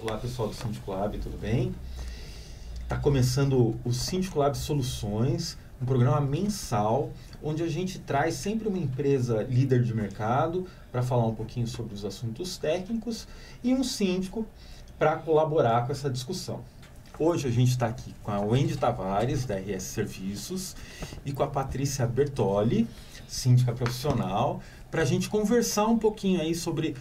Olá, pessoal do Síndico Lab, tudo bem? Está começando o Síndico Lab Soluções, um programa mensal, onde a gente traz sempre uma empresa líder de mercado para falar um pouquinho sobre os assuntos técnicos e um síndico para colaborar com essa discussão. Hoje a gente está aqui com a Wendy Tavares, da RS Serviços, e com a Patrícia Bertoli, síndica profissional, para a gente conversar um pouquinho aí sobre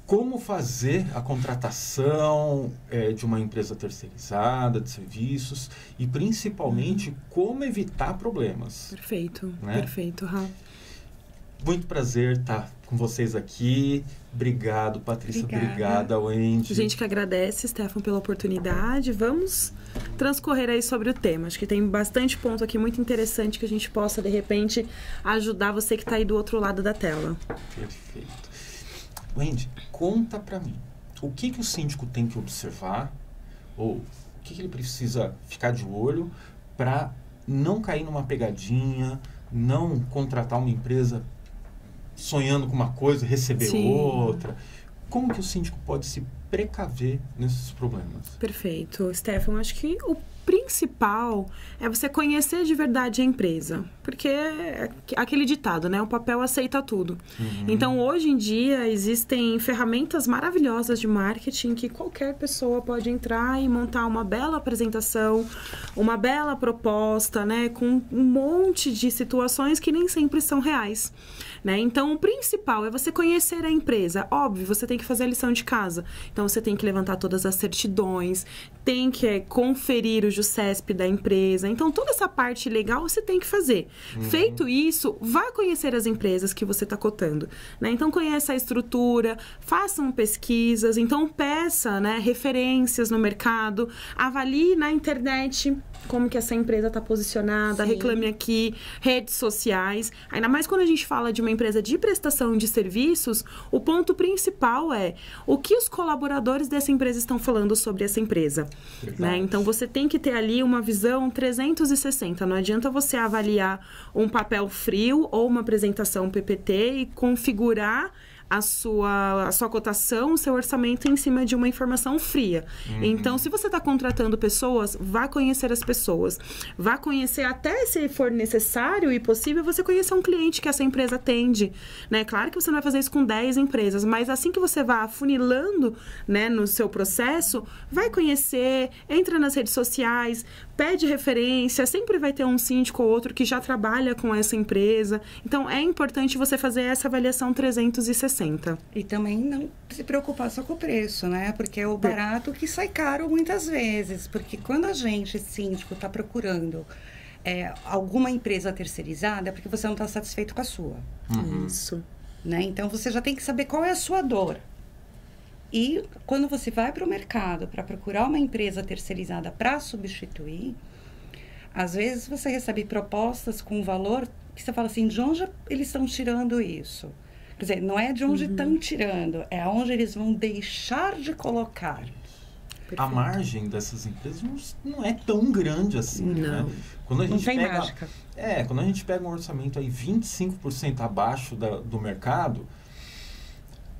como fazer a contratação de uma empresa terceirizada de serviços e, principalmente, como evitar problemas. Perfeito, né? Perfeito, Rafa. Muito prazer estar com vocês aqui. Obrigado, Patrícia. Obrigada, Wendy. A gente que agradece, Stefan, pela oportunidade. Vamos transcorrer aí sobre o tema. Acho que tem bastante ponto aqui muito interessante que a gente possa, de repente, ajudar você que está aí do outro lado da tela. Perfeito. Wendy, conta para mim, o que o síndico tem que observar ou o que ele precisa ficar de olho para não cair numa pegadinha, não contratar uma empresa sonhando com uma coisa, receber outra. Como que o síndico pode se precaver nesses problemas? Perfeito. Stefan, acho que o principal é você conhecer de verdade a empresa. Porque é aquele ditado, né? O papel aceita tudo. Então, hoje em dia, existem ferramentas maravilhosas de marketing que qualquer pessoa pode entrar e montar uma bela apresentação, uma bela proposta, né? Com um monte de situações que nem sempre são reais. Né? Então, o principal é você conhecer a empresa. Óbvio, você tem que fazer a lição de casa. Então, você tem que levantar todas as certidões, tem que conferir o JUSESP da empresa. Então, toda essa parte legal você tem que fazer. Feito isso, vá conhecer as empresas que você está cotando. Né? Então, conheça a estrutura, façam pesquisas, então peça, né, referências no mercado, avalie na internet como que essa empresa está posicionada, reclame aqui, redes sociais. Ainda mais quando a gente fala de uma empresa de prestação de serviços, o ponto principal é o que os colaboradores dessa empresa estão falando sobre essa empresa. Né? Então, você tem que ter ali uma visão 360. Não adianta você avaliar um papel frio ou uma apresentação PPT e configurar a sua cotação, o seu orçamento em cima de uma informação fria. Então, se você está contratando pessoas, vá conhecer as pessoas. Vá conhecer, até se for necessário e possível, você conhecer um cliente que essa empresa atende. Né? Claro que você não vai fazer isso com 10 empresas, mas assim que você vá afunilando, né, no seu processo, vai conhecer, entra nas redes sociais, pede referência, sempre vai ter um síndico ou outro que já trabalha com essa empresa. Então, é importante você fazer essa avaliação 360. E também não se preocupar só com o preço, né? Porque é o barato que sai caro muitas vezes. Porque quando a gente, síndico, está procurando alguma empresa terceirizada, é porque você não está satisfeito com a sua. Isso. Né? Então, você já tem que saber qual é a sua dor. E quando você vai para o mercado para procurar uma empresa terceirizada para substituir, às vezes você recebe propostas com valor que você fala assim, de onde eles estão tirando isso? Quer dizer, não é de onde estão tirando, é onde eles vão deixar de colocar. Perfeito. A margem dessas empresas não é tão grande assim, não. Né? Quando a gente não tem mágica. Quando a gente pega um orçamento aí 25% abaixo do mercado,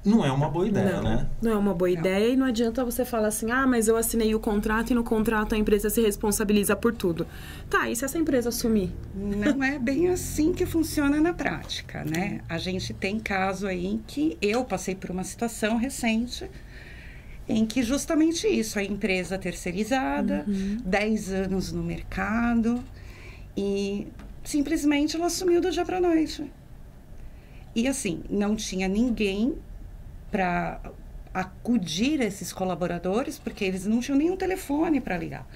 não é uma boa ideia, né? Não é uma boa ideia e não adianta você falar assim, mas eu assinei o contrato e no contrato a empresa se responsabiliza por tudo. Tá, e se essa empresa assumir? Não é bem assim que funciona na prática, né? A gente tem caso aí em que eu passei por uma situação recente em que justamente isso, a empresa terceirizada, 10 anos no mercado e simplesmente ela assumiu do dia para a noite. E assim, não tinha ninguém para acudir esses colaboradores, porque eles não tinham nenhum telefone para ligar.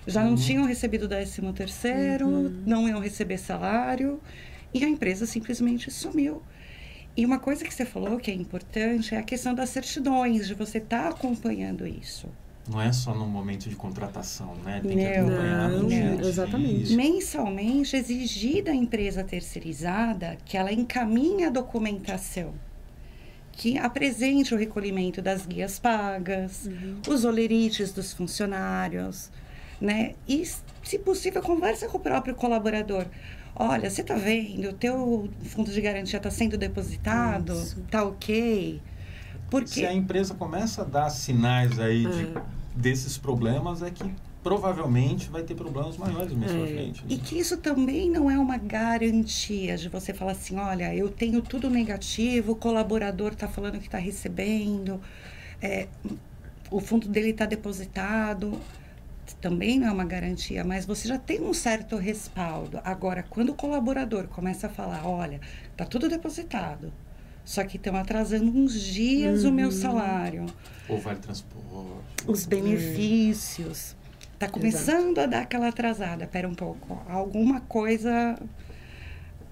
Já não tinham recebido 13º, não iam receber salário, e a empresa simplesmente sumiu. E uma coisa que você falou que é importante é a questão das certidões, de você estar acompanhando isso. Não é só no momento de contratação, né? Tem que acompanhar no dia a dia. Exatamente. Mensalmente, exigir da empresa terceirizada que ela encaminhe a documentação, que apresente o recolhimento das guias pagas, os olerites dos funcionários, né? E, se possível, conversa com o próprio colaborador. Olha, você está vendo, o teu fundo de garantia está sendo depositado, está ok. Porque... Se a empresa começa a dar sinais aí desses problemas, é que provavelmente vai ter problemas maiores mais pra frente. Né? E que isso também não é uma garantia de você falar assim, olha, eu tenho tudo negativo, o colaborador está falando que está recebendo, o fundo dele está depositado. Também não é uma garantia, mas você já tem um certo respaldo. Agora, quando o colaborador começa a falar, olha, está tudo depositado, só que estão atrasando uns dias o meu salário. Ou vale transporte. Os benefícios. Está começando a dar aquela atrasada. Espera um pouco. Alguma coisa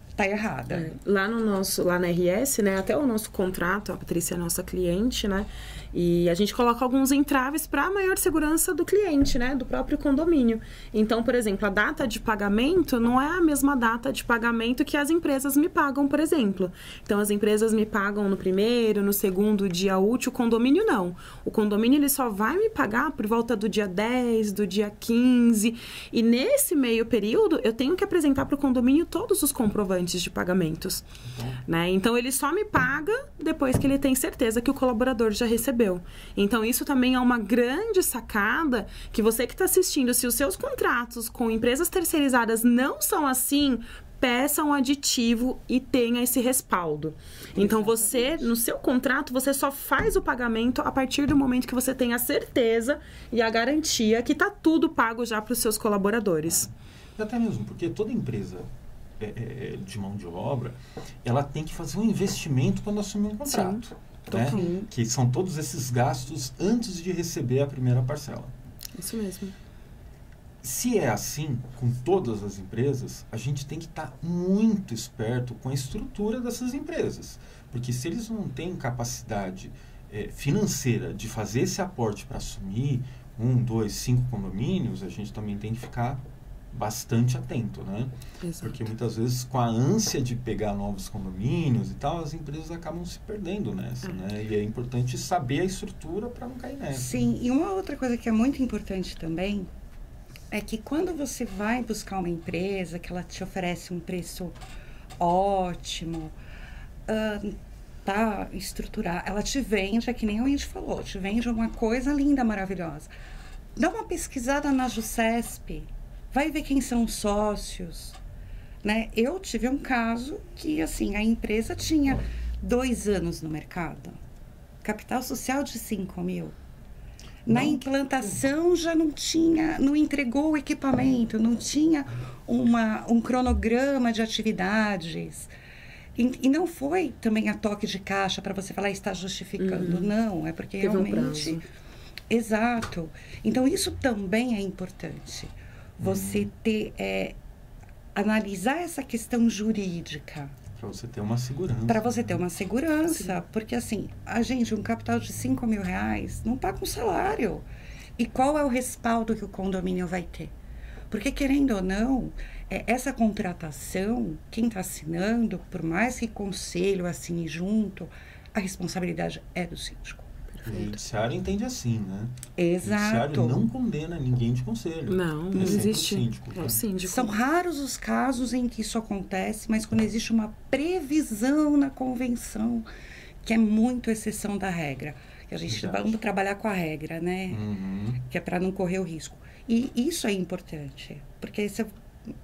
está errada. Lá na RS, né? Até o nosso contrato, a Patrícia é nossa cliente, né? E a gente coloca alguns entraves para a maior segurança do cliente, né? Do próprio condomínio. Então, por exemplo, a data de pagamento não é a mesma data de pagamento que as empresas me pagam, por exemplo. Então, as empresas me pagam no primeiro, no segundo dia útil, o condomínio não. O condomínio ele só vai me pagar por volta do dia 10, do dia 15. E nesse meio período, eu tenho que apresentar para o condomínio todos os comprovantes de pagamentos. Né? Então, ele só me paga depois que ele tem certeza que o colaborador já recebeu. Então, isso também é uma grande sacada que você que está assistindo, se os seus contratos com empresas terceirizadas não são assim, peça um aditivo e tenha esse respaldo. Então, você, no seu contrato, você só faz o pagamento a partir do momento que você tem a certeza e a garantia que está tudo pago já para os seus colaboradores. Até mesmo, porque toda empresa de mão de obra, ela tem que fazer um investimento quando assumir um contrato. Né? Que são todos esses gastos antes de receber a primeira parcela. Isso mesmo. Se é assim com todas as empresas, a gente tem que estar muito esperto com a estrutura dessas empresas. Porque se eles não têm capacidade financeira de fazer esse aporte para assumir 1, 2, 5 condomínios, a gente também tem que ficar bastante atento, né? Exato. Porque muitas vezes com a ânsia de pegar novos condomínios e tal, as empresas acabam se perdendo nessa, né? E é importante saber a estrutura para não cair nessa. Sim, e uma outra coisa que é muito importante também é que quando você vai buscar uma empresa que ela te oferece um preço ótimo, tá estruturar, ela te vende, é que nem a gente falou, te vende uma coisa linda, maravilhosa. Dá uma pesquisada na Jusesp, vai ver quem são os sócios, né? Eu tive um caso que, assim, a empresa tinha 2 anos no mercado, capital social de 5 mil. Na implantação já não entregou o equipamento, não tinha um cronograma de atividades. E não foi também a toque de caixa para você falar, está justificando. Não, é porque teve realmente... um prazo. Exato. Então, isso também é importante. Você analisar essa questão jurídica. Para você ter uma segurança. Para você ter uma segurança. Porque, assim, um capital de 5 mil reais não paga um salário. E qual é o respaldo que o condomínio vai ter? Porque, querendo ou não, essa contratação, quem está assinando, por mais que o conselho assine junto, a responsabilidade é do síndico. O judiciário entende assim, né? Exato. O judiciário não condena ninguém de conselho. Não existe. Síndico, é o síndico. São raros os casos em que isso acontece, mas quando existe uma previsão na convenção, que é muito exceção da regra. Que a gente vamos trabalhar com a regra, né? Que é para não correr o risco. E isso é importante, porque aí você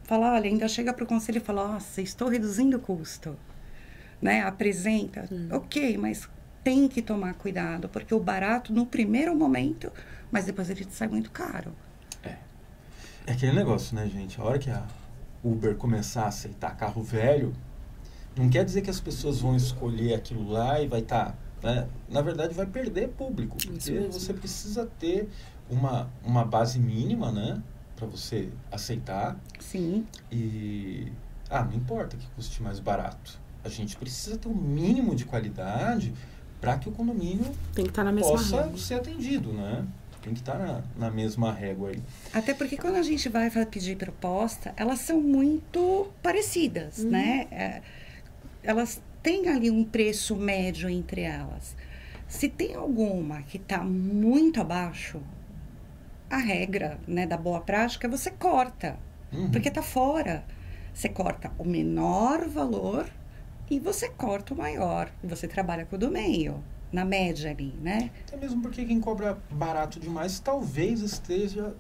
fala, olha, ainda chega para o conselho e fala, nossa, estou reduzindo o custo. Né? Apresenta. Ok, mas tem que tomar cuidado, porque o barato no primeiro momento, mas depois ele sai muito caro. É aquele negócio, né, gente? A hora que a Uber começar a aceitar carro velho, não quer dizer que as pessoas vão escolher aquilo lá e vai estar... né? Na verdade, vai perder público, porque você precisa ter uma base mínima, né? Para você aceitar. Sim. E... não importa que custe mais barato. A gente precisa ter um mínimo de qualidade para que o condomínio tem que estar na mesma possa régua. ser atendido, né? Tem que estar na mesma régua aí. Até porque quando a gente vai pedir proposta, elas são muito parecidas, né? Elas têm ali um preço médio entre elas. Se tem alguma que está muito abaixo, a regra, né, da boa prática, você corta, porque está fora. Você corta o menor valor e você corta o maior. E você trabalha com o do meio, na média ali, né? Até mesmo porque quem cobra barato demais talvez esteja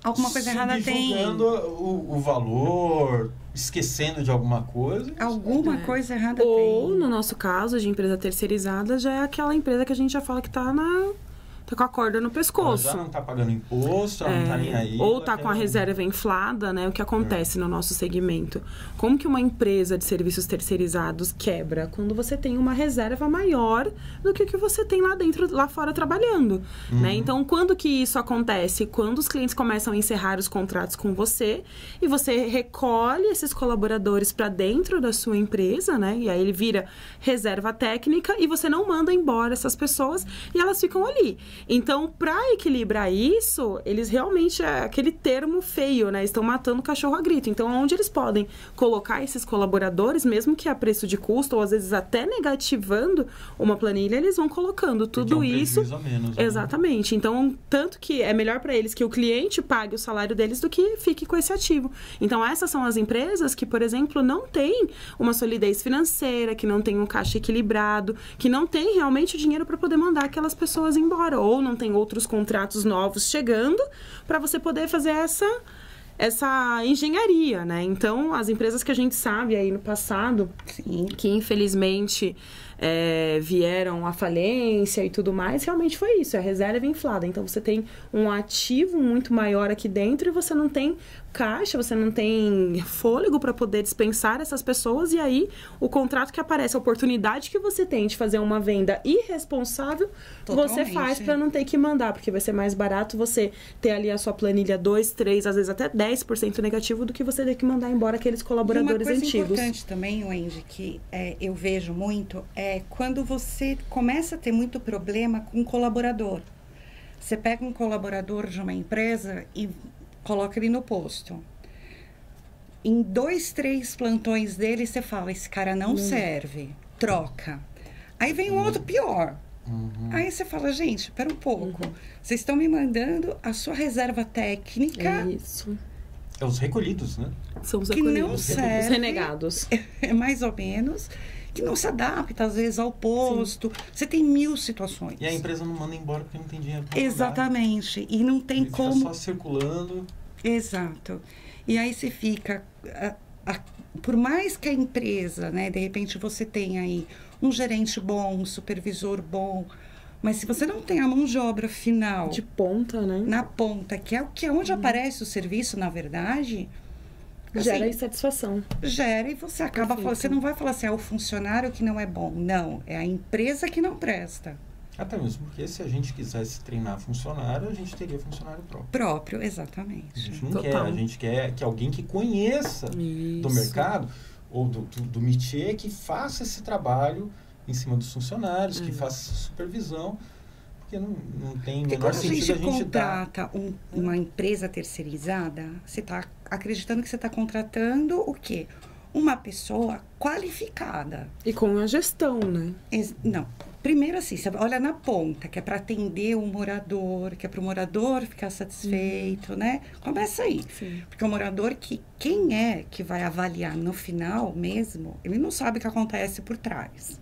alguma coisa errada tem. Subjugando o valor, esquecendo de alguma coisa. Alguma coisa errada tem. Ou, no nosso caso, de empresa terceirizada, já é aquela empresa que a gente já fala que tá com a corda no pescoço. Ela já não tá pagando imposto, ela não tá nem aí. Ou tá com a reserva inflada, né? O que acontece no nosso segmento? Como que uma empresa de serviços terceirizados quebra? Quando você tem uma reserva maior do que o que você tem lá dentro, lá fora trabalhando, né? Então, quando que isso acontece? Quando os clientes começam a encerrar os contratos com você e você recolhe esses colaboradores para dentro da sua empresa, né? E aí ele vira reserva técnica e você não manda embora essas pessoas e elas ficam ali. Então, para equilibrar isso, eles realmente, é aquele termo feio, né? Estão matando o cachorro a grito. Então, onde eles podem colocar esses colaboradores, mesmo que a preço de custo, ou às vezes até negativando uma planilha, eles vão colocando tudo isso. A menos, né? Exatamente. Então, tanto que é melhor para eles que o cliente pague o salário deles do que fique com esse ativo. Então, essas são as empresas que, por exemplo, não têm uma solidez financeira, que não têm um caixa equilibrado, que não têm realmente o dinheiro para poder mandar aquelas pessoas embora, ou não tem outros contratos novos chegando para você poder fazer essa engenharia, né? Então, as empresas que a gente sabe aí no passado, Sim. que infelizmente vieram à falência e tudo mais, realmente foi isso, a reserva inflada. Então, você tem um ativo muito maior aqui dentro e você não tem caixa, você não tem fôlego para poder dispensar essas pessoas, e aí o contrato que aparece, a oportunidade que você tem de fazer uma venda irresponsável, você faz para não ter que mandar, porque vai ser mais barato você ter ali a sua planilha 2, 3, às vezes até 10% negativo do que você ter que mandar embora aqueles colaboradores antigos. Uma coisa importante também, Wendy, que eu vejo muito, é quando você começa a ter muito problema com um colaborador. Você pega um colaborador de uma empresa e coloca ele no posto. Em 2, 3 plantões dele, você fala, esse cara não serve, troca. Aí vem um outro pior. Aí você fala, gente, espera um pouco. Vocês estão me mandando a sua reserva técnica. Isso. É os recolhidos, né? São os que recolhidos, não serve, os renegados. É mais ou menos, que não se adapta, às vezes, ao posto. Sim. Você tem 1000 situações. E a empresa não manda embora porque não tem dinheiro para Exatamente. E não tem ele como... fica só circulando. Exato. E aí você fica... por mais que a empresa, né, de repente você tenha aí um gerente bom, um supervisor bom, mas se você não tem a mão de obra final... De ponta, né? Na ponta, que é onde aparece o serviço, na verdade... Gera insatisfação. Gera e você acaba falando... Você não vai falar assim, é o funcionário que não é bom. Não, é a empresa que não presta. Até mesmo porque se a gente quisesse treinar funcionário, a gente teria funcionário próprio. Próprio, exatamente. A gente não quer, a gente quer que alguém que conheça do mercado ou do métier, que faça esse trabalho em cima dos funcionários, que faça essa supervisão, porque não tem menor sentido a gente contrata uma empresa terceirizada, você está acreditando que você está contratando o quê? Uma pessoa qualificada. E com a gestão, né? Não. Primeiro assim, você olha na ponta, que é para atender o morador, que é para o morador ficar satisfeito, né? Começa aí. Sim. Porque o morador, quem é que vai avaliar no final mesmo, ele não sabe o que acontece por trás.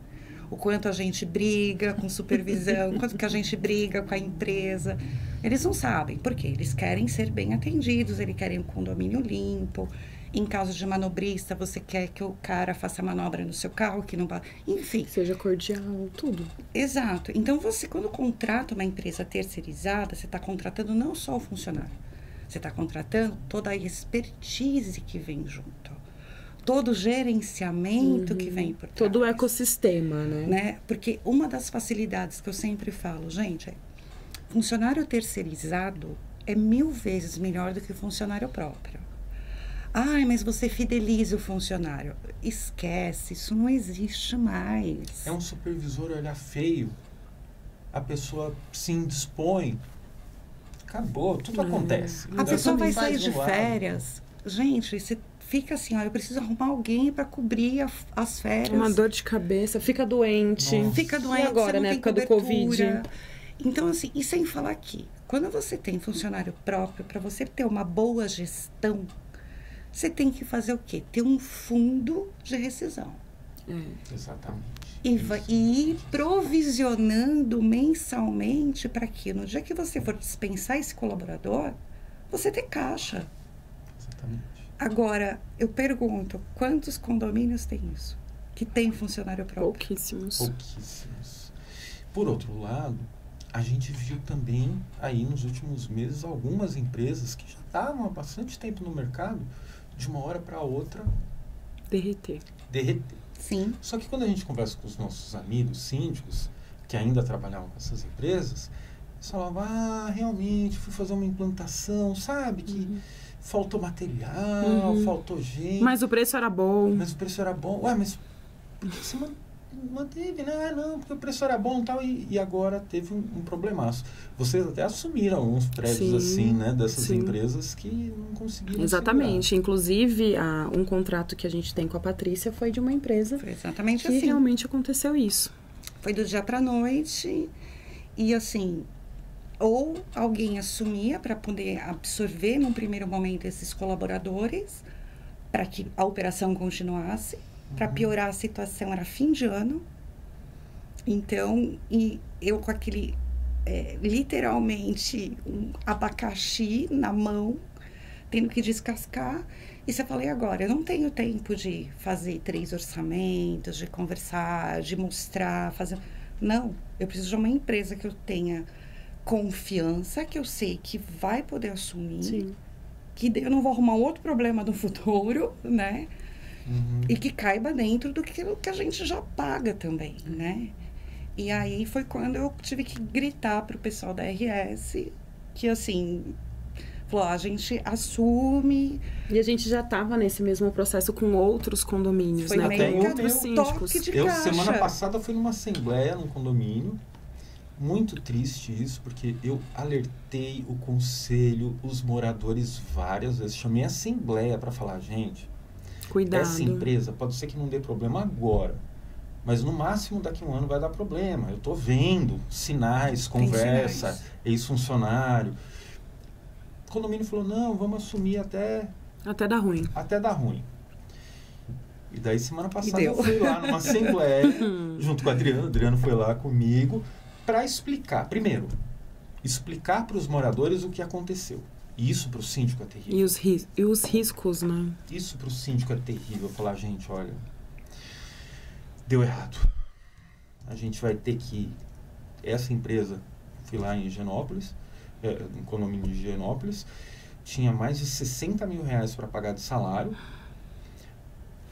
O quanto a gente briga com supervisão, o quanto que a gente briga com a empresa. Eles não sabem. Por quê? Eles querem ser bem atendidos, eles querem um condomínio limpo. Em caso de manobrista, você quer que o cara faça manobra no seu carro, que não... Enfim. Seja cordial, tudo. Exato. Então, você, quando contrata uma empresa terceirizada, você está contratando não só o funcionário. Você está contratando toda a expertise que vem junto. Todo o gerenciamento que vem por trás. Todo o ecossistema, né? Porque uma das facilidades que eu sempre falo, gente, funcionário terceirizado é 1000 vezes melhor do que funcionário próprio. Ai, mas você fideliza o funcionário. Esquece, isso não existe mais. É um supervisor olhar feio, a pessoa se indispõe, acabou, tudo acontece. A pessoa vai sair de férias. Gente, você fica assim, olha, eu preciso arrumar alguém para cobrir as férias. Uma dor de cabeça, fica doente. Nossa. Fica doente, e agora, na época do Covid? Então, assim, e sem falar que, quando você tem funcionário próprio, para você ter uma boa gestão, você tem que fazer o quê? Ter um fundo de rescisão. Exatamente. E ir provisionando mensalmente para que no dia que você for dispensar esse colaborador, você ter caixa. Exatamente. Agora, eu pergunto, quantos condomínios tem isso? Que tem funcionário próprio? Pouquíssimos. Pouquíssimos. Por outro lado, a gente viu também aí nos últimos meses algumas empresas que já estavam há bastante tempo no mercado, de uma hora para outra Derreter. Sim. Só que quando a gente conversa com os nossos amigos síndicos, que ainda trabalhavam com essas empresas, eles falavam, realmente, fui fazer uma implantação, sabe, que faltou material, faltou gente. Mas o preço era bom. Mas o preço era bom. Ué, mas por que você manteve, né? Não, porque o preço era bom e tal, e agora teve um problemaço. Vocês até assumiram alguns prédios assim, né? Dessas empresas que não conseguiram. Exatamente. Segurar. Inclusive, um contrato que a gente tem com a Patrícia foi de uma empresa. Foi exatamente que assim. Realmente aconteceu isso. Foi do dia para noite. E assim, ou alguém assumia para poder absorver num primeiro momento esses colaboradores, para que a operação continuasse. Para piorar a situação, era fim de ano. Então, e eu com aquele, literalmente, um abacaxi na mão, tendo que descascar. E você fala, e agora? Eu não tenho tempo de fazer 3 orçamentos, de conversar, de mostrar, fazer... Não, eu preciso de uma empresa que eu tenha confiança, que eu sei que vai poder assumir. Sim. Que eu não vou arrumar outro problema no futuro, né? E que caiba dentro do que a gente já paga também, né? E aí foi quando eu tive que gritar pro pessoal da RS que, assim, falou, a gente assume. E a gente já estava nesse mesmo processo com outros condomínios, foi né? Meio com outros síndicos. Semana passada, fui numa assembleia, num condomínio. Muito triste isso, porque eu alertei o conselho, os moradores várias vezes. Chamei a assembleia para falar, gente... Cuidado. Essa empresa pode ser que não dê problema agora, mas no máximo daqui a um ano vai dar problema. Eu estou vendo sinais, conversa, ex-funcionário. O condomínio falou, não, vamos assumir até dar ruim. Até dar ruim. E daí semana passada eu fui lá numa assembleia, junto com o Adriano foi lá comigo, para explicar. Primeiro, explicar para os moradores o que aconteceu. E isso para o síndico é terrível. E os riscos, né? Isso para o síndico é terrível. Falar, gente, olha, deu errado. A gente vai ter que... Essa empresa, fui lá em Higienópolis, no condomínio de Higienópolis, tinha mais de 60 mil reais para pagar de salário.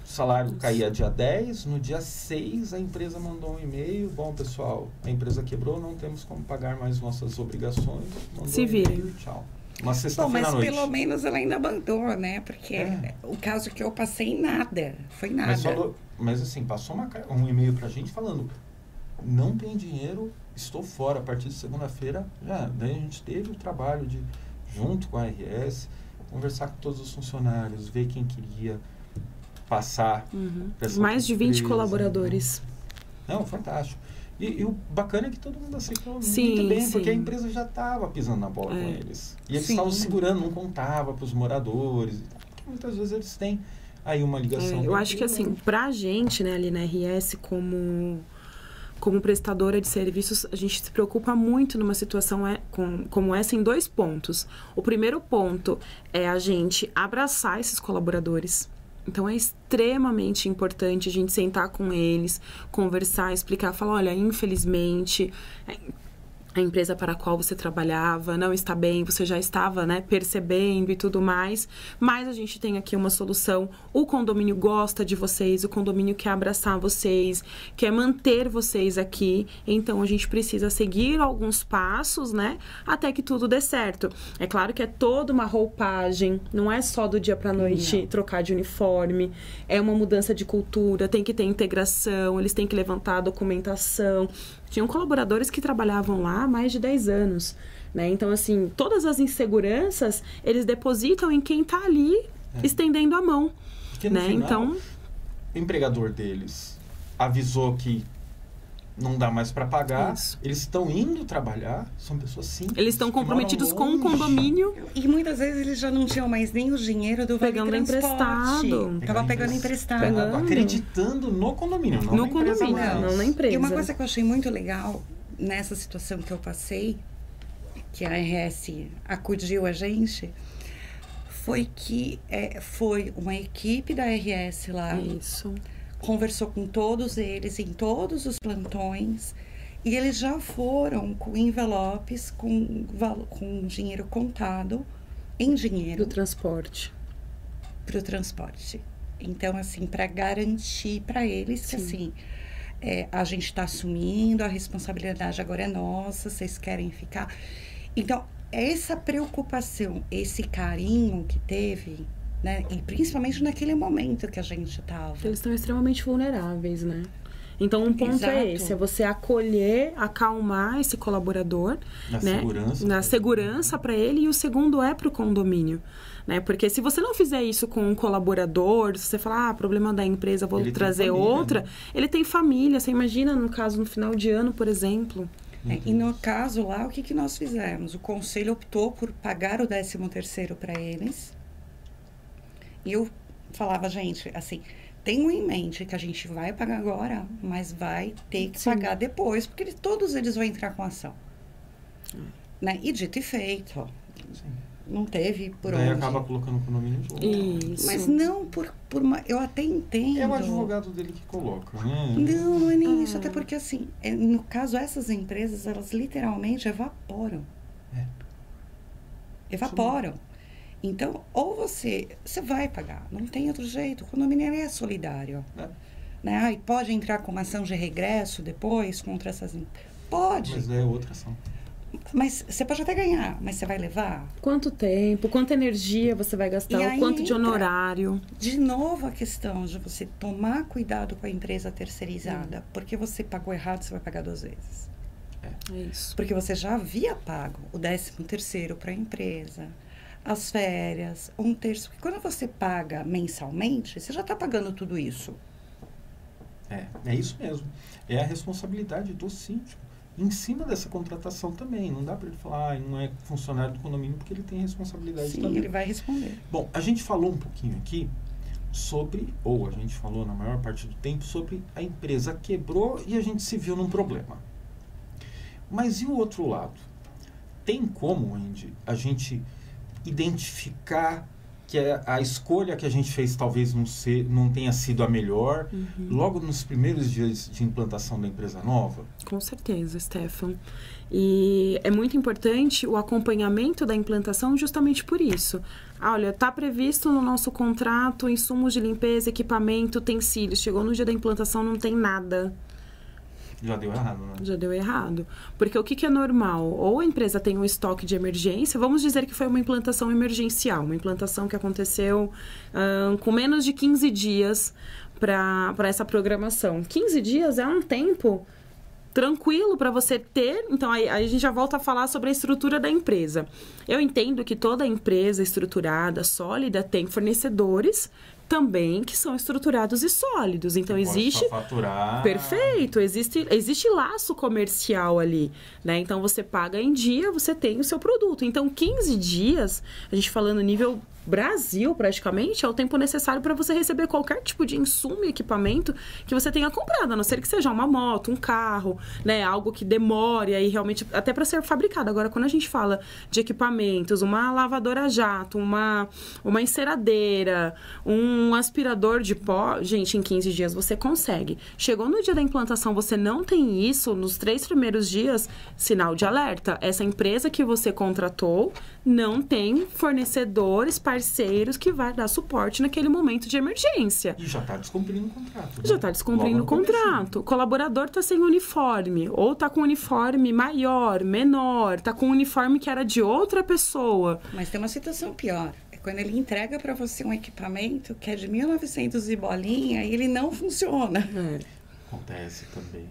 O salário caía dia 10, no dia 6 a empresa mandou um e-mail, bom pessoal, a empresa quebrou, não temos como pagar mais nossas obrigações. Se virem. Tchau. Uma sexta-feira à noite. Mas pelo menos ela ainda mandou, né? Porque o caso que eu passei, nada. Foi nada. Mas assim, passou um e-mail pra gente falando, não tem dinheiro, estou fora, a partir de segunda-feira, daí a gente teve o trabalho de, junto com a RS, conversar com todos os funcionários, ver quem queria passar. Mais de 20 colaboradores. Não, fantástico. E o bacana é que todo mundo aceitou muito bem, porque a empresa já estava pisando na bola com eles. E eles estavam segurando, não contava para os moradores. Porque muitas vezes eles têm aí uma ligação. Eu acho que assim, pra gente, né, ali na RS, como prestadora de serviços, a gente se preocupa muito numa situação como essa em 2 pontos. O primeiro ponto é a gente abraçar esses colaboradores. Então, é extremamente importante a gente sentar com eles, conversar, explicar, falar, olha, infelizmente, a empresa para a qual você trabalhava não está bem, você já estava, né, percebendo e tudo mais, mas a gente tem aqui uma solução, o condomínio gosta de vocês, o condomínio quer abraçar vocês, quer manter vocês aqui, então a gente precisa seguir alguns passos, né, até que tudo dê certo. É claro que é toda uma roupagem, não é só do dia para a noite trocar de uniforme, é uma mudança de cultura, tem que ter integração, eles têm que levantar a documentação. Tinham colaboradores que trabalhavam lá há mais de 10 anos, né? Então, assim, todas as inseguranças, eles depositam em quem está ali estendendo a mão. Porque no final, o empregador deles avisou que não dá mais para pagar. Isso. Eles estão indo trabalhar, são pessoas simples. Eles estão comprometidos com o longe. condomínio. E muitas vezes eles já não tinham mais nem o dinheiro do Vale Pegando Transporte. emprestado. Tava pegando emprestado. Acreditando no condomínio, não No na empresa condomínio, mais. não na empresa. E uma coisa que eu achei muito legal nessa situação que eu passei, que a RS acudiu a gente, foi que foi uma equipe da RS lá, Isso. conversou com todos eles em todos os plantões, e eles já foram com envelopes com dinheiro contado em dinheiro Do transporte. para o transporte. Então, assim, para garantir para eles que, assim, a gente está assumindo, a responsabilidade agora é nossa, vocês querem ficar. Então, essa preocupação, esse carinho que teve, né? E principalmente naquele momento que a gente estava. Eles estão extremamente vulneráveis, né? Então, um ponto Exato. é esse, é você acolher, acalmar esse colaborador, Na né? segurança. Na segurança para ele, e o segundo é para o condomínio, né? Porque se você não fizer isso com um colaborador, se você falar, problema da empresa, vou Ele tem trazer família, outra, né? ele tem família, você imagina, no caso, no final de ano, por exemplo. E no caso lá, o que nós fizemos? O conselho optou por pagar o 13º para eles. E eu falava, gente, assim, tenham em mente que a gente vai pagar agora, mas vai ter que pagar depois, porque todos eles vão entrar com ação. Né? E dito e feito, ó, Sim. não teve por Daí onde. acaba colocando o condomínio junto. Isso. Mas não por uma... Eu até entendo. É o advogado dele que coloca, né? Não, não é nem isso. Até porque, assim, no caso, essas empresas, elas literalmente evaporam. Evaporam. Então, ou você vai pagar, não tem outro jeito. O condomínio é solidário. Né? Ah, e pode entrar com uma ação de regresso depois contra essas... Pode. Mas é outra ação. Mas você pode até ganhar, mas você vai levar? Quanto tempo, quanta energia você vai gastar, E o aí quanto de entra- De De novo a questão de você tomar cuidado com a empresa terceirizada. Porque você pagou errado, você vai pagar 2 vezes. É isso. Porque você já havia pago o 13º para a empresa, as férias, 1/3. Porque quando você paga mensalmente, você já está pagando tudo isso. É isso mesmo. É a responsabilidade do síndico. Em cima dessa contratação também. Não dá para ele falar, não é funcionário do condomínio, porque ele tem responsabilidade Sim, também. ele vai responder. Bom, a gente falou um pouquinho aqui sobre, ou a gente falou na maior parte do tempo, sobre a empresa quebrou e a gente se viu num problema. Mas e o outro lado? Tem como, Andy, a gente identificar que a escolha que a gente fez talvez não tenha sido a melhor, logo nos primeiros dias de implantação da empresa nova? Com certeza, Stefan. E é muito importante o acompanhamento da implantação justamente por isso. Olha, está previsto no nosso contrato insumos de limpeza, equipamento, utensílios. Chegou no dia da implantação, não tem nada. Já deu errado, né? Já deu errado. Porque o que é normal? Ou a empresa tem um estoque de emergência, vamos dizer que foi uma implantação emergencial, uma implantação que aconteceu com menos de 15 dias para essa programação. 15 dias é um tempo tranquilo para você ter. Então, aí a gente já volta a falar sobre a estrutura da empresa. Eu entendo que toda empresa estruturada, sólida, tem fornecedores também que são estruturados e sólidos. Então, existe... Pode só faturar. Perfeito, existe laço comercial ali, né? Então, você paga em dia, você tem o seu produto. Então, 15 dias, a gente falando nível Brasil, praticamente, é o tempo necessário para você receber qualquer tipo de insumo e equipamento que você tenha comprado, a não ser que seja uma moto, um carro, né? Algo que demore aí realmente, até para ser fabricado. Agora, quando a gente fala de equipamentos, uma lavadora a jato, uma enceradeira, um aspirador de pó, gente, em 15 dias você consegue. Chegou no dia da implantação, você não tem isso, nos 3 primeiros dias, sinal de alerta. Essa empresa que você contratou não tem fornecedores, parceiros que vai dar suporte naquele momento de emergência. E já está descumprindo o contrato. Né? Já está descumprindo o contrato. O colaborador está sem uniforme, ou está com uniforme maior, menor, está com uniforme que era de outra pessoa. Mas tem uma situação pior. É quando ele entrega para você um equipamento que é de 1900 e bolinha e ele não funciona. Acontece também.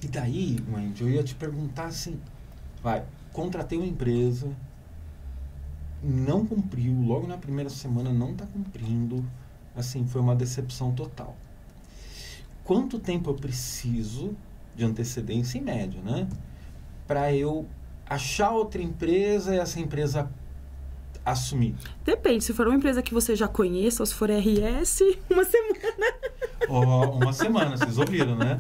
E daí, Wendy, eu ia te perguntar assim, contratei uma empresa, não cumpriu, logo na primeira semana não está cumprindo, assim, foi uma decepção total. Quanto tempo eu preciso de antecedência em média, né? Para eu achar outra empresa e essa empresa assumir. Depende, se for uma empresa que você já conheça, ou se for RS, uma semana. Uma semana, vocês ouviram, né?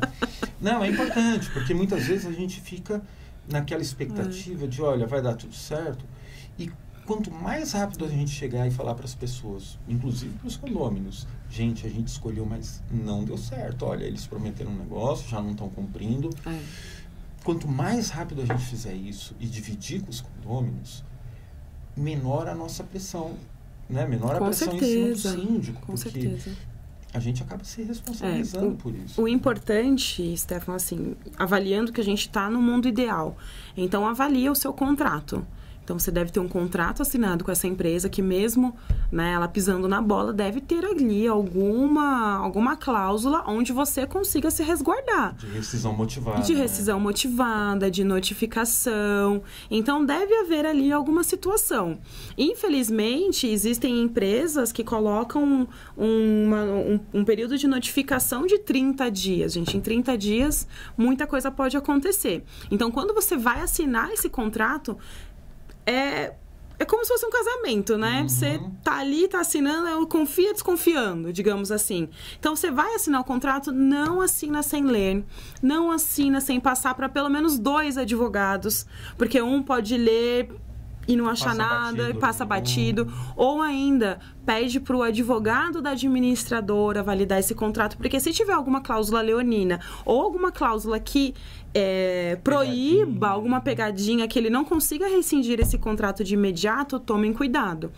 Não, é importante, porque muitas vezes a gente fica naquela expectativa de, olha, vai dar tudo certo. E quanto mais rápido a gente chegar e falar para as pessoas, inclusive para os condôminos, gente, a gente escolheu, mas não deu certo. Olha, eles prometeram um negócio, já não estão cumprindo. Quanto mais rápido a gente fizer isso e dividir com os condôminos, menor a nossa pressão, né? Menor a pressão em cima do síndico. Com certeza. A gente acaba se responsabilizando por isso. O importante, Stefan, assim, avaliando que a gente está no mundo ideal. Então, avalia o seu contrato. Então, você deve ter um contrato assinado com essa empresa que mesmo, né, ela pisando na bola, deve ter ali alguma cláusula onde você consiga se resguardar. De rescisão motivada. De rescisão motivada, de notificação. Então, deve haver ali alguma situação. Infelizmente, existem empresas que colocam um período de notificação de 30 dias. Gente, em 30 dias, muita coisa pode acontecer. Então, quando você vai assinar esse contrato, é como se fosse um casamento, né? Você tá ali, tá assinando, confia desconfiando, digamos assim. Então, você vai assinar o contrato, não assina sem ler, não assina sem passar para pelo menos 2 advogados, porque um pode ler e não achar nada, e passa batido. Ou ainda, pede para o advogado da administradora validar esse contrato, porque se tiver alguma cláusula leonina ou alguma cláusula que proíba alguma pegadinha, que ele não consiga rescindir esse contrato de imediato, tomem cuidado.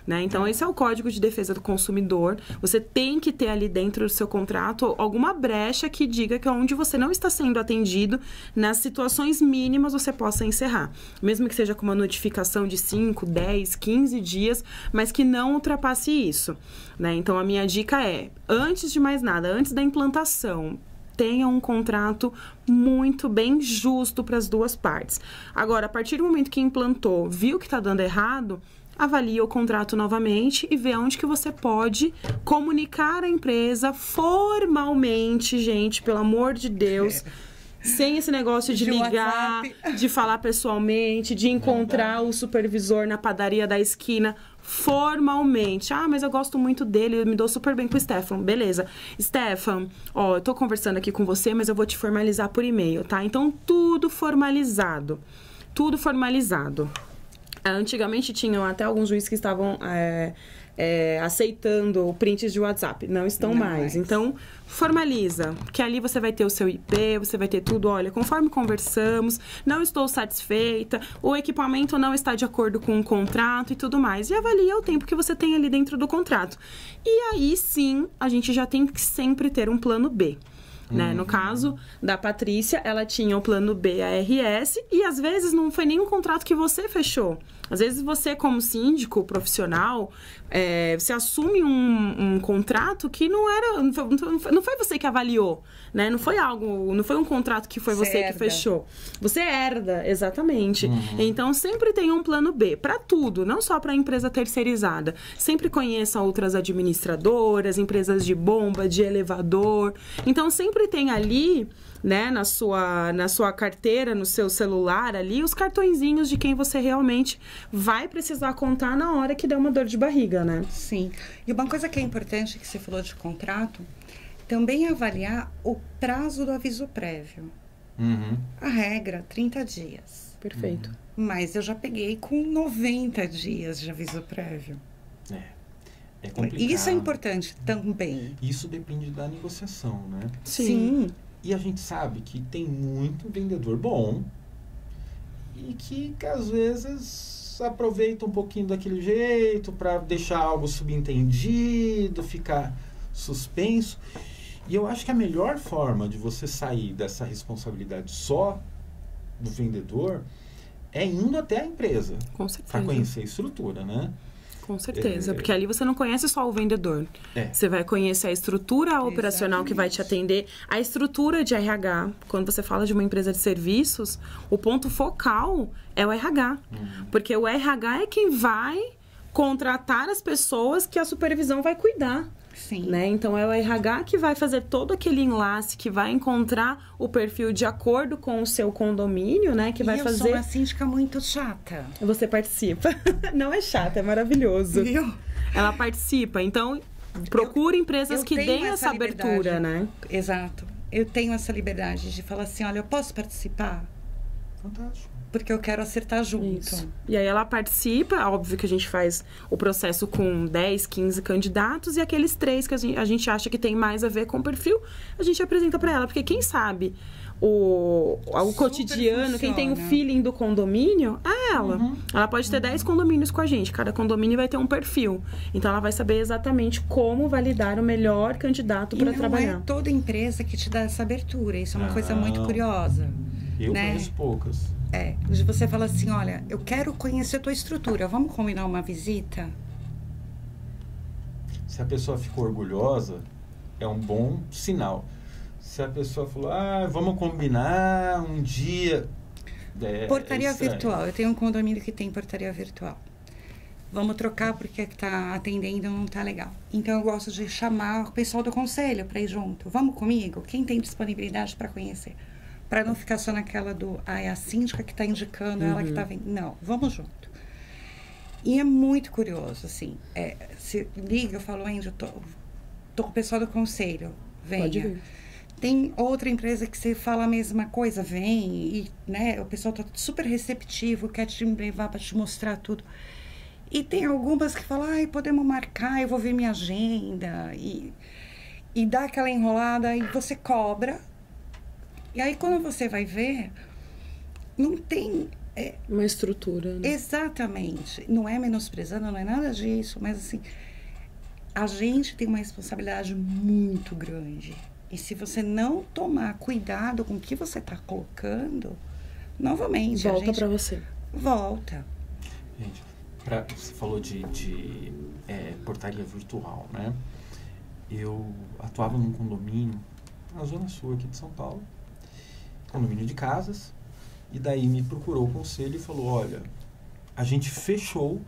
Né? Então, esse é o Código de Defesa do Consumidor. Você tem que ter ali dentro do seu contrato alguma brecha que diga que onde você não está sendo atendido, nas situações mínimas você possa encerrar. Mesmo que seja com uma notificação de 5, 10, 15 dias, mas que não ultrapasse isso. Né? Então, a minha dica é, antes de mais nada, antes da implantação, tenha um contrato muito bem justo para as duas partes. Agora, a partir do momento que implantou, viu que está dando errado, avalia o contrato novamente e vê onde que você pode comunicar a empresa formalmente, gente, pelo amor de Deus, sem esse negócio de ligar, WhatsApp, de falar pessoalmente, de encontrar o supervisor na padaria da esquina formalmente. Ah, mas eu gosto muito dele, eu me dou super bem com o Stefan. Beleza. Stefan, ó, eu tô conversando aqui com você, mas eu vou te formalizar por e-mail, tá? Então, tudo formalizado. Tudo formalizado. Antigamente tinham até alguns juízes que estavam aceitando prints de WhatsApp. Não estão mais. Então, formaliza. Que ali você vai ter o seu IP, você vai ter tudo. Olha, conforme conversamos, não estou satisfeita, o equipamento não está de acordo com o contrato e tudo mais. E avalia o tempo que você tem ali dentro do contrato. E aí, sim, a gente já tem que sempre ter um plano B. Né? No caso da Patrícia, ela tinha o plano B, a RS, e às vezes não foi nenhum contrato que você fechou. Às vezes você, como síndico profissional, você assume um contrato que não foi você que avaliou, né? Não foi um contrato que foi você que fechou. Você herda, exatamente. Então, sempre tem um plano B para tudo, não só para a empresa terceirizada. Sempre conheça outras administradoras, empresas de bomba, de elevador. Então, sempre tem ali, né, na sua carteira, no seu celular ali, os cartõezinhos de quem você realmente vai precisar contar na hora que der uma dor de barriga, né? Sim. E uma coisa que é importante, que você falou de contrato, também avaliar o prazo do aviso prévio. A regra, 30 dias. Perfeito. Mas eu já peguei com 90 dias de aviso prévio. É complicado. Isso é importante também. Isso depende da negociação, né? Sim. E a gente sabe que tem muito vendedor bom e que às vezes aproveita um pouquinho daquele jeito para deixar algo subentendido, ficar suspenso. E eu acho que a melhor forma de você sair dessa responsabilidade só do vendedor é indo até a empresa. Com certeza. Para conhecer a estrutura, né? Com certeza, porque ali você não conhece só o vendedor. Você vai conhecer a estrutura operacional que vai te atender, a estrutura de RH. Quando você fala de uma empresa de serviços, o ponto focal é o RH. Porque o RH é quem vai contratar as pessoas que a supervisão vai cuidar. Sim. Né? Então, é o RH que vai fazer todo aquele enlace, que vai encontrar o perfil de acordo com o seu condomínio, né? Que vai eu fazer... sou uma síndica muito chata. Você participa. Não é chata, é maravilhoso. Viu? Ela participa. Então, procure empresas que deem essa abertura, liberdade. né? Exato. Eu tenho essa liberdade de falar assim, olha, eu posso participar? Fantástico. Porque eu quero acertar junto. Isso. E aí ela participa, óbvio que a gente faz o processo com 10, 15 candidatos e aqueles 3 que a gente acha que tem mais a ver com o perfil, a gente apresenta para ela. Porque quem sabe o cotidiano, quem tem o feeling do condomínio, é ela. Ela pode ter 10 condomínios com a gente, cada condomínio vai ter um perfil. Então ela vai saber exatamente como validar o melhor candidato para trabalhar. Não é toda empresa que te dá essa abertura, isso é uma coisa muito curiosa. Eu né? conheço poucas. Você fala assim, olha, eu quero conhecer a tua estrutura, vamos combinar uma visita? Se a pessoa ficou orgulhosa, é um bom sinal. Se a pessoa falou, vamos combinar um dia... Portaria virtual. Eu tenho um condomínio que tem portaria virtual. Vamos trocar porque que tá atendendo não tá legal. Então, eu gosto de chamar o pessoal do conselho para ir junto. Vamos comigo? Quem tem disponibilidade para conhecer? Para não ficar só naquela é a síndica que está indicando, ela que está vendo. Não, vamos junto. E é muito curioso, assim. Se liga, eu falo, Andy, eu tô com o pessoal do conselho. Venha. Pode vir. Tem outra empresa que você fala a mesma coisa, vem. E, né, o pessoal está super receptivo, quer te levar para te mostrar tudo. E tem algumas que falam, podemos marcar, eu vou ver minha agenda. E dá aquela enrolada e você cobra. E aí, quando você vai ver, não tem... uma estrutura, né? Exatamente. Não é menosprezando, não é nada disso, mas assim, a gente tem uma responsabilidade muito grande. E se você não tomar cuidado com o que você está colocando, novamente... Volta para você. Volta. Gente, você falou de portaria virtual, né? Eu atuava num condomínio na Zona Sul aqui de São Paulo, condomínio de casas, e daí me procurou o conselho e falou, olha, a gente fechou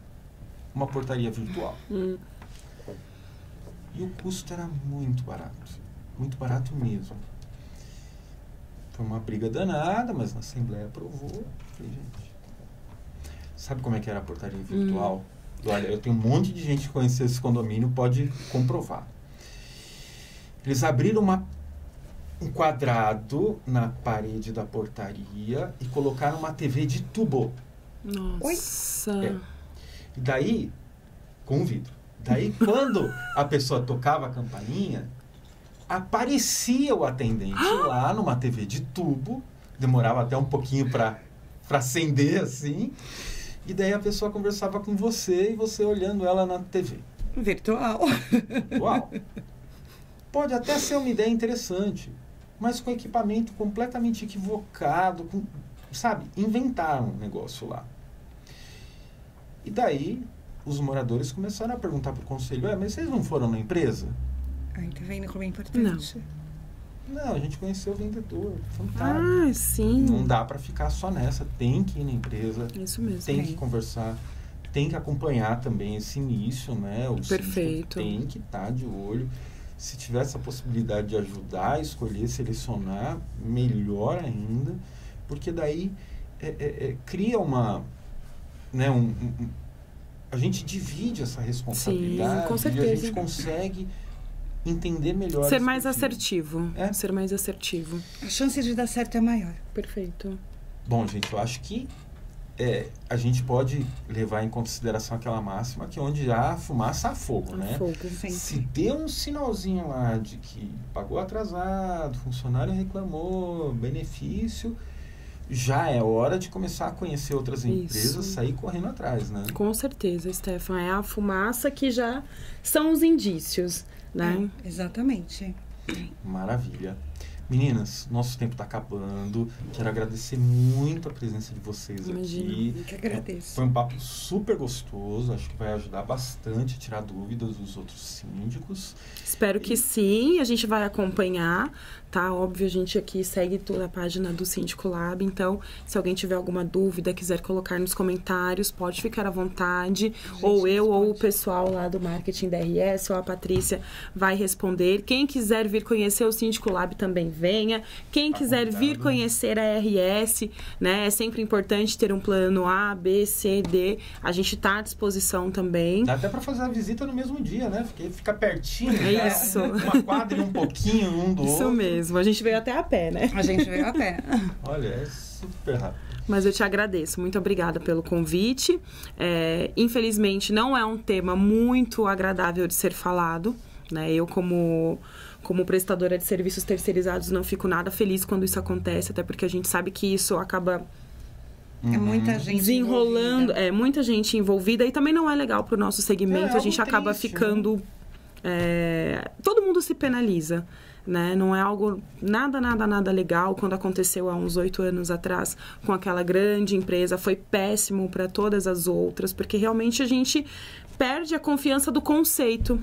uma portaria virtual. E o custo era muito barato mesmo. Foi uma briga danada, mas na Assembleia aprovou. Falei, gente, sabe como é que era a portaria virtual? Olha, eu tenho um monte de gente que conhece esse condomínio, pode comprovar. Eles abriram um quadrado na parede da portaria e colocaram uma TV de tubo. Nossa! E daí, com vidro. Daí, quando a pessoa tocava a campainha, aparecia o atendente lá numa TV de tubo, demorava até um pouquinho para acender, assim, e daí a pessoa conversava com você e você olhando ela na TV. Virtual. Uau! Pode até ser uma ideia interessante, mas com equipamento completamente equivocado, sabe? Inventaram um negócio lá. E daí, os moradores começaram a perguntar para o conselho, mas vocês não foram na empresa? Aí tá vendo como é importante? Não, a gente conheceu o vendedor, fantástico. Sim. Não dá para ficar só nessa, tem que ir na empresa. Isso mesmo. Tem que conversar, tem que acompanhar também esse início, né? O Perfeito. Tem que estar de olho. Se tiver essa possibilidade de ajudar, escolher, selecionar, melhor ainda, porque daí cria uma... Né, a gente divide essa responsabilidade. Sim, com certeza. E a gente consegue entender melhor. Ser mais assertivo. Ser mais assertivo. A chance de dar certo é maior. Perfeito. Bom, gente, eu acho que a gente pode levar em consideração aquela máxima que onde há fumaça há fogo, né? Fogo, se deu um sinalzinho lá de que pagou atrasado, funcionário reclamou, benefício, já é hora de começar a conhecer outras empresas, sair correndo atrás, né? Com certeza, Stefan. É a fumaça que já são os indícios, né? Exatamente. Maravilha. Meninas, nosso tempo está acabando. Quero agradecer muito a presença de vocês aqui. Eu que agradeço. Foi um papo super gostoso. Acho que vai ajudar bastante a tirar dúvidas dos outros síndicos. Espero que sim. A gente vai acompanhar, tá? Óbvio, a gente aqui segue toda a página do Síndico Lab. Então, se alguém tiver alguma dúvida, quiser colocar nos comentários, pode ficar à vontade. Ou eu, ou o pessoal lá do marketing da RS, ou a Patrícia vai responder. Quem quiser vir conhecer o Síndico Lab também venha. Quem quiser vir conhecer a RS, né? É sempre importante ter um plano A, B, C, D. A gente está à disposição também. Dá até para fazer a visita no mesmo dia, né? Porque fica pertinho. É isso. Uma quadra e um pouquinho um do outro. Isso mesmo. A gente veio até a pé, né? A gente veio a pé. Olha, é super rápido. Mas eu te agradeço. Muito obrigada pelo convite. Infelizmente, não é um tema muito agradável de ser falado, né? Eu, como prestadora de serviços terceirizados, não fico nada feliz quando isso acontece, até porque a gente sabe que isso acaba É muita gente desenrolando, envolvida. Muita gente envolvida, e também não é legal para o nosso segmento. A gente algo acaba triste, ficando... todo mundo se penaliza, né? Não é algo nada legal. Quando aconteceu há uns 8 anos atrás com aquela grande empresa, foi péssimo para todas as outras, porque realmente a gente perde a confiança do conceito,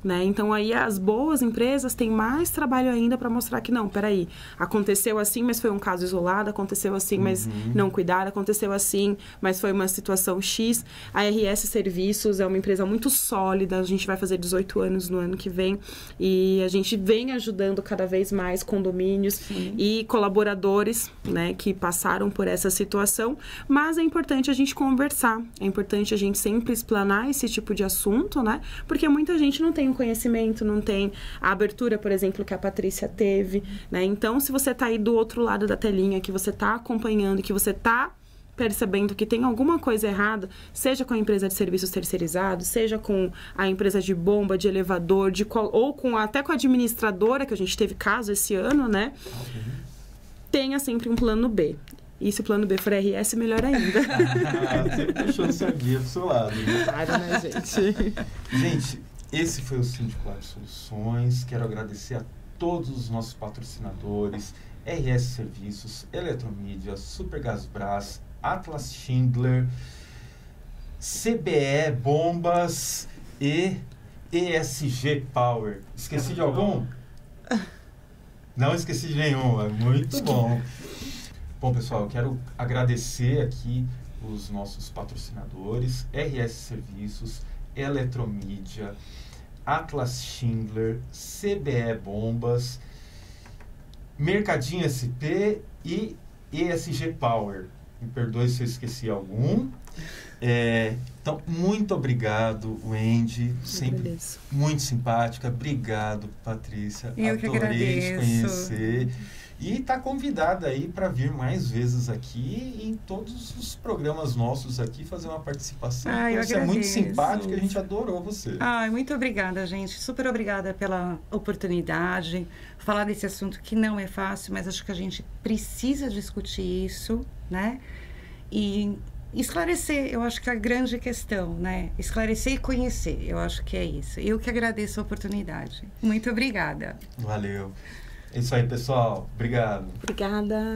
né? Então aí as boas empresas têm mais trabalho ainda para mostrar que não, peraí, aconteceu assim, mas foi um caso isolado, aconteceu assim, mas não cuidaram, aconteceu assim, mas foi uma situação X. A RS Serviços é uma empresa muito sólida, a gente vai fazer 18 anos no ano que vem, e a gente vem ajudando cada vez mais condomínios e colaboradores, né, que passaram por essa situação, mas é importante a gente conversar, é importante a gente sempre explanar esse tipo de assunto, né, porque muita gente não tem conhecimento, não tem a abertura, por exemplo, que a Patrícia teve, né? Então, se você tá aí do outro lado da telinha, que você tá acompanhando, que você tá percebendo que tem alguma coisa errada, seja com a empresa de serviços terceirizados, seja com a empresa de bomba, de elevador, ou até com a administradora, que a gente teve caso esse ano, né? Tenha sempre um plano B. E se o plano B for RS, melhor ainda. Sempre puxando sardinha pro seu lado. Né? Claro, né, gente? Gente, esse foi o Síndico Lab Soluções. Quero agradecer a todos os nossos patrocinadores: RS Serviços, Eletromídia, Supergasbras, Atlas Schindler, CBE Bombas e ESG Power. Esqueci de algum? Não esqueci de nenhum. Muito bom. Bom, pessoal, eu quero agradecer aqui os nossos patrocinadores: RS Serviços, Eletromídia, Atlas Schindler, CBE Bombas, Mercadinho SP e ESG Power. Me perdoe se eu esqueci algum. Então, muito obrigado, Wendy. Sempre muito simpática. Obrigado, Patrícia. Eu que adorei te agradeço. conhecer. E está convidada aí para vir mais vezes aqui em todos os programas nossos aqui, fazer uma participação. Você é muito simpática, a gente adorou você. Muito obrigada, gente. Super obrigada pela oportunidade. Falar desse assunto que não é fácil, mas acho que a gente precisa discutir isso, né? E esclarecer, eu acho que é a grande questão, né? Esclarecer e conhecer, eu acho que é isso. Eu que agradeço a oportunidade. Muito obrigada. Valeu. É isso aí, pessoal. Obrigado. Obrigada.